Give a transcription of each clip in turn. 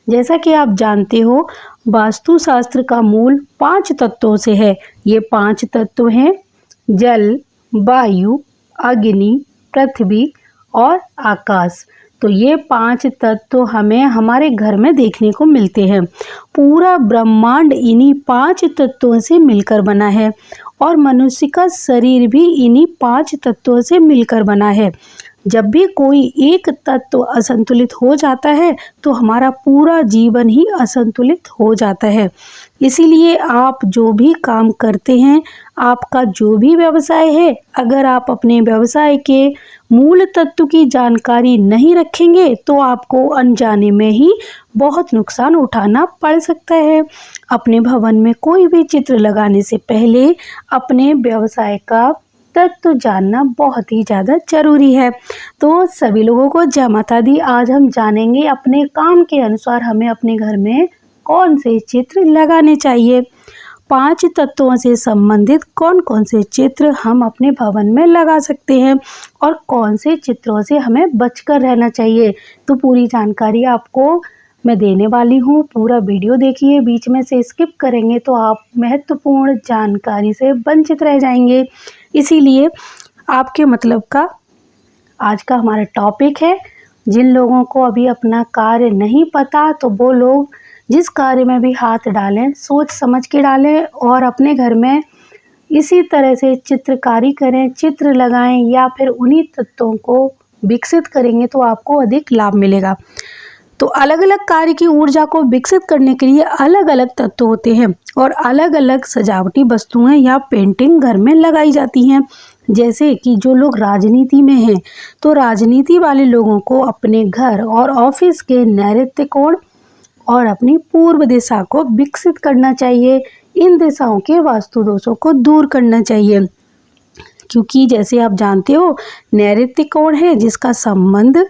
जैसा कि आप जानते हो, वास्तुशास्त्र का मूल 5 तत्वों से है। ये 5 तत्व हैं जल, वायु, अग्नि, पृथ्वी और आकाश। तो ये 5 तत्व हमें हमारे घर में देखने को मिलते हैं। पूरा ब्रह्मांड इन्हीं 5 तत्वों से मिलकर बना है और मनुष्य का शरीर भी इन्हीं 5 तत्वों से मिलकर बना है। जब भी कोई एक तत्व असंतुलित हो जाता है तो हमारा पूरा जीवन ही असंतुलित हो जाता है। इसीलिए आप जो भी काम करते हैं, आपका जो भी व्यवसाय है, अगर आप अपने व्यवसाय के मूल तत्व की जानकारी नहीं रखेंगे तो आपको अनजाने में ही बहुत नुकसान उठाना पड़ सकता है। अपने भवन में कोई भी चित्र लगाने से पहले अपने व्यवसाय का तत्व जानना बहुत ही ज़्यादा ज़रूरी है। तो सभी लोगों को जय माता दी। आज हम जानेंगे अपने काम के अनुसार हमें अपने घर में कौन से चित्र लगाने चाहिए। 5 तत्वों से संबंधित कौन कौन से चित्र हम अपने भवन में लगा सकते हैं और कौन से चित्रों से हमें बचकर रहना चाहिए। तो पूरी जानकारी आपको मैं देने वाली हूँ। पूरा वीडियो देखिए, बीच में से स्किप करेंगे तो आप महत्वपूर्ण जानकारी से वंचित रह जाएंगे। इसीलिए आपके मतलब का आज का हमारा टॉपिक है। जिन लोगों को अभी अपना कार्य नहीं पता तो वो लोग जिस कार्य में भी हाथ डालें सोच समझ के डालें और अपने घर में इसी तरह से चित्रकारी करें, चित्र लगाएं या फिर उन्हीं तत्वों को विकसित करेंगे तो आपको अधिक लाभ मिलेगा। तो अलग अलग कार्य की ऊर्जा को विकसित करने के लिए अलग अलग तत्व होते हैं और अलग अलग सजावटी वस्तुएं या पेंटिंग घर में लगाई जाती हैं। जैसे कि जो लोग राजनीति में हैं तो राजनीति वाले लोगों को अपने घर और ऑफिस के नैऋत्य कोण और अपनी पूर्व दिशा को विकसित करना चाहिए। इन दिशाओं के वास्तु दोषों को दूर करना चाहिए, क्योंकि जैसे आप जानते हो नैऋत्य कोण है जिसका संबंध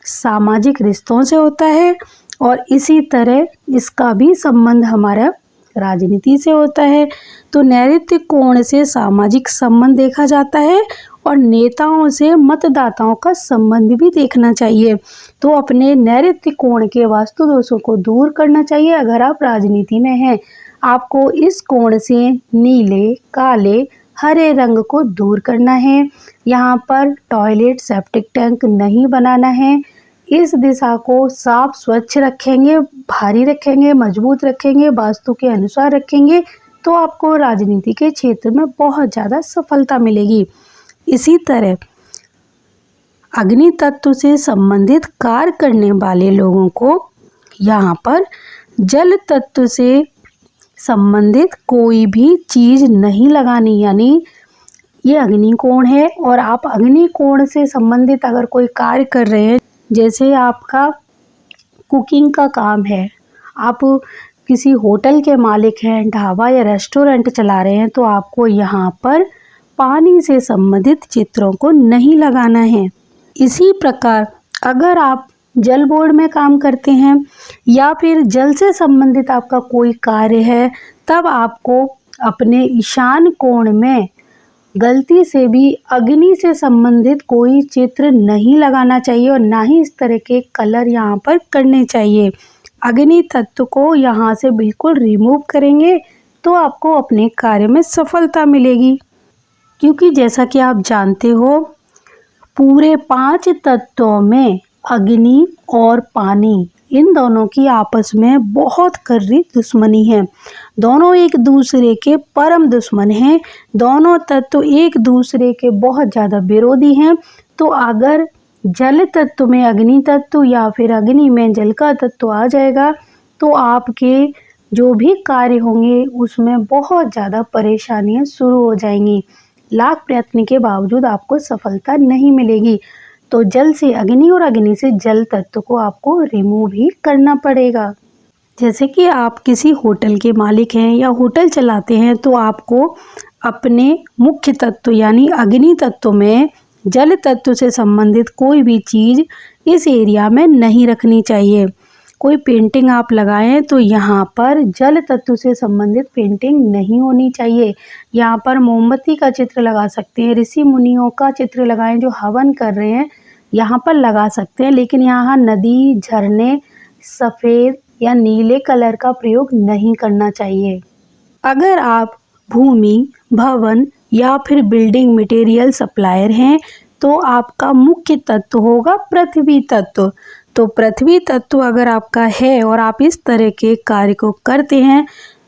सामाजिक रिश्तों से होता है और इसी तरह इसका भी संबंध हमारा राजनीति से होता है। तो नैऋत्य कोण से सामाजिक संबंध देखा जाता है और नेताओं से मतदाताओं का संबंध भी देखना चाहिए। तो अपने नैऋत्य कोण के वास्तु दोषों को दूर करना चाहिए। अगर आप राजनीति में हैं, आपको इस कोण से नीले, काले, हरे रंग को दूर करना है। यहाँ पर टॉयलेट, सेप्टिक टैंक नहीं बनाना है। इस दिशा को साफ स्वच्छ रखेंगे, भारी रखेंगे, मजबूत रखेंगे, वास्तु के अनुसार रखेंगे तो आपको राजनीति के क्षेत्र में बहुत ज़्यादा सफलता मिलेगी। इसी तरह अग्नि तत्व से संबंधित कार्य करने वाले लोगों को यहाँ पर जल तत्व से संबंधित कोई भी चीज़ नहीं लगानी। यानी ये अग्नि कोण है और आप अग्नि कोण से संबंधित अगर कोई कार्य कर रहे हैं, जैसे आपका कुकिंग का काम है, आप किसी होटल के मालिक हैं, ढाबा या रेस्टोरेंट चला रहे हैं, तो आपको यहाँ पर पानी से संबंधित चित्रों को नहीं लगाना है। इसी प्रकार अगर आप जल बोर्ड में काम करते हैं या फिर जल से संबंधित आपका कोई कार्य है, तब आपको अपने ईशान कोण में गलती से भी अग्नि से संबंधित कोई चित्र नहीं लगाना चाहिए और ना ही इस तरह के कलर यहाँ पर करने चाहिए। अग्नि तत्व को यहाँ से बिल्कुल रिमूव करेंगे तो आपको अपने कार्य में सफलता मिलेगी। क्योंकि जैसा कि आप जानते हो पूरे 5 तत्वों में अग्नि और पानी, इन दोनों की आपस में बहुत कड़वी दुश्मनी है। दोनों एक दूसरे के परम दुश्मन हैं। दोनों तत्व एक दूसरे के बहुत ज़्यादा विरोधी हैं। तो अगर जल तत्व में अग्नि तत्व या फिर अग्नि में जल का तत्व आ जाएगा तो आपके जो भी कार्य होंगे उसमें बहुत ज़्यादा परेशानियां शुरू हो जाएंगी। लाख प्रयत्न के बावजूद आपको सफलता नहीं मिलेगी। तो जल से अग्नि और अग्नि से जल तत्व को आपको रिमूव ही करना पड़ेगा। जैसे कि आप किसी होटल के मालिक हैं या होटल चलाते हैं तो आपको अपने मुख्य तत्व यानी अग्नि तत्व में जल तत्व से संबंधित कोई भी चीज़ इस एरिया में नहीं रखनी चाहिए। कोई पेंटिंग आप लगाएं तो यहाँ पर जल तत्व से संबंधित पेंटिंग नहीं होनी चाहिए। यहाँ पर मोमबत्ती का चित्र लगा सकते हैं, ऋषि मुनियों का चित्र लगाएं जो हवन कर रहे हैं, यहाँ पर लगा सकते हैं। लेकिन यहाँ नदी, झरने, सफ़ेद या नीले कलर का प्रयोग नहीं करना चाहिए। अगर आप भूमि, भवन या फिर बिल्डिंग मटेरियल सप्लायर हैं तो आपका मुख्य तत्व होगा पृथ्वी तत्व। तो पृथ्वी तत्व अगर आपका है और आप इस तरह के कार्य को करते हैं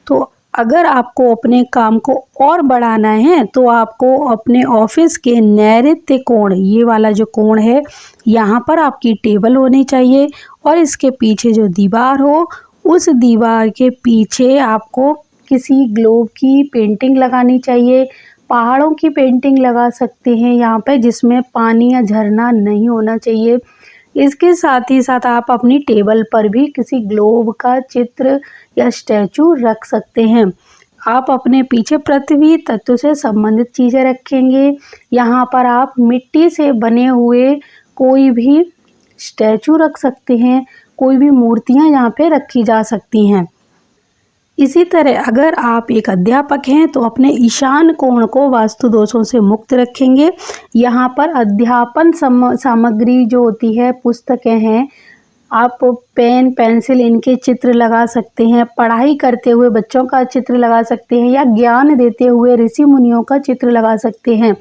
तो अगर आपको अपने काम को और बढ़ाना है तो आपको अपने ऑफिस के नैऋत्य कोण, ये वाला जो कोण है, यहाँ पर आपकी टेबल होनी चाहिए और इसके पीछे जो दीवार हो उस दीवार के पीछे आपको किसी ग्लोब की पेंटिंग लगानी चाहिए। पहाड़ों की पेंटिंग लगा सकते हैं यहाँ पे, जिसमें पानी या झरना नहीं होना चाहिए। इसके साथ ही साथ आप अपनी टेबल पर भी किसी ग्लोब का चित्र या स्टैचू रख सकते हैं। आप अपने पीछे पृथ्वी तत्व से संबंधित चीज़ें रखेंगे। यहाँ पर आप मिट्टी से बने हुए कोई भी स्टैचू रख सकते हैं, कोई भी मूर्तियाँ यहाँ पे रखी जा सकती हैं। इसी तरह अगर आप एक अध्यापक हैं तो अपने ईशान कोण को वास्तु दोषों से मुक्त रखेंगे। यहाँ पर अध्यापन सामग्री जो होती है, पुस्तकें हैं, आप पेन, पेंसिल इनके चित्र लगा सकते हैं। पढ़ाई करते हुए बच्चों का चित्र लगा सकते हैं या ज्ञान देते हुए ऋषि मुनियों का चित्र लगा सकते हैं।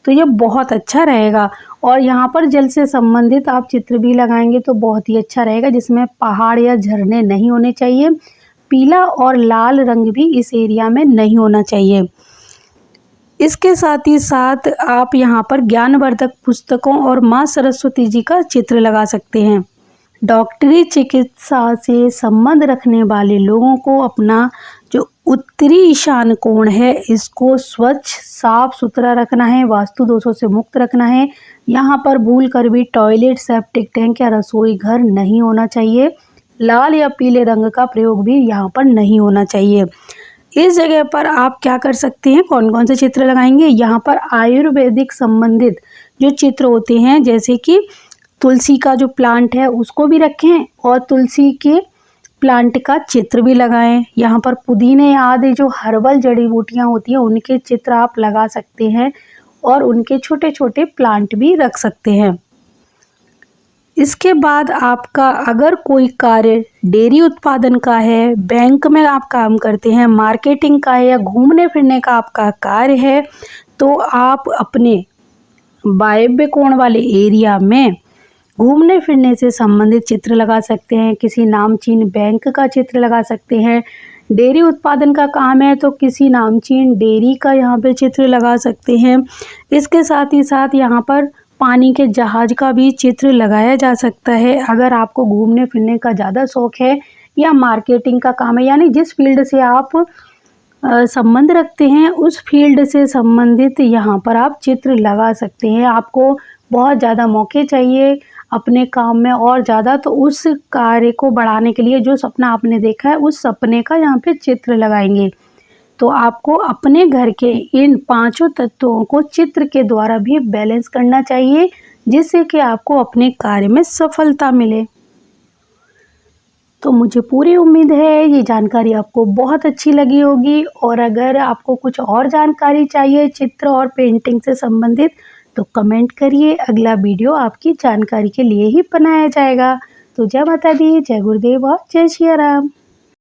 तो ये बहुत अच्छा रहेगा। और यहाँ पर जल से संबंधित आप चित्र भी लगाएंगे तो बहुत ही अच्छा रहेगा, जिसमें पहाड़ या झरने नहीं होने चाहिए। पीला और लाल रंग भी इस एरिया में नहीं होना चाहिए। इसके साथ ही साथ आप यहाँ पर ज्ञानवर्धक पुस्तकों और माँ सरस्वती जी का चित्र लगा सकते हैं। डॉक्टरी चिकित्सा से संबंध रखने वाले लोगों को अपना जो उत्तरी ईशान कोण है इसको स्वच्छ, साफ सुथरा रखना है, वास्तु दोषों से मुक्त रखना है। यहाँ पर भूल कर भी टॉयलेट, सेप्टिक टैंक या रसोई घर नहीं होना चाहिए। लाल या पीले रंग का प्रयोग भी यहाँ पर नहीं होना चाहिए। इस जगह पर आप क्या कर सकते हैं, कौन कौन से चित्र लगाएंगे, यहाँ पर आयुर्वेदिक संबंधित जो चित्र होते हैं, जैसे कि तुलसी का जो प्लांट है उसको भी रखें और तुलसी के प्लांट का चित्र भी लगाएं। यहाँ पर पुदीने आदि जो हर्बल जड़ी बूटियाँ होती हैं उनके चित्र आप लगा सकते हैं और उनके छोटे छोटे प्लांट भी रख सकते हैं। इसके बाद आपका अगर कोई कार्य डेयरी उत्पादन का है, बैंक में आप काम करते हैं, मार्केटिंग का है या घूमने फिरने का आपका कार्य है, तो आप अपने वायव्य कोण वाले एरिया में घूमने फिरने से संबंधित चित्र लगा सकते हैं। किसी नामचीन बैंक का चित्र लगा सकते हैं। डेयरी उत्पादन का काम है तो किसी नामचीन डेयरी का यहाँ पे चित्र लगा सकते हैं। इसके साथ ही साथ यहाँ पर पानी के जहाज का भी चित्र लगाया जा सकता है। अगर आपको घूमने फिरने का ज़्यादा शौक है या मार्केटिंग का काम है, यानी जिस फील्ड से आप संबंध रखते हैं उस फील्ड से संबंधित यहाँ पर आप चित्र लगा सकते हैं। आपको बहुत ज़्यादा मौके चाहिए अपने काम में और ज़्यादा, तो उस कार्य को बढ़ाने के लिए जो सपना आपने देखा है उस सपने का यहाँ पे चित्र लगाएंगे। तो आपको अपने घर के इन पांचों तत्वों को चित्र के द्वारा भी बैलेंस करना चाहिए, जिससे कि आपको अपने कार्य में सफलता मिले। तो मुझे पूरी उम्मीद है ये जानकारी आपको बहुत अच्छी लगी होगी। और अगर आपको कुछ और जानकारी चाहिए चित्र और पेंटिंग से संबंधित तो कमेंट करिए, अगला वीडियो आपकी जानकारी के लिए ही बनाया जाएगा। तो जय माता दी, जय गुरुदेव और जय सिया राम।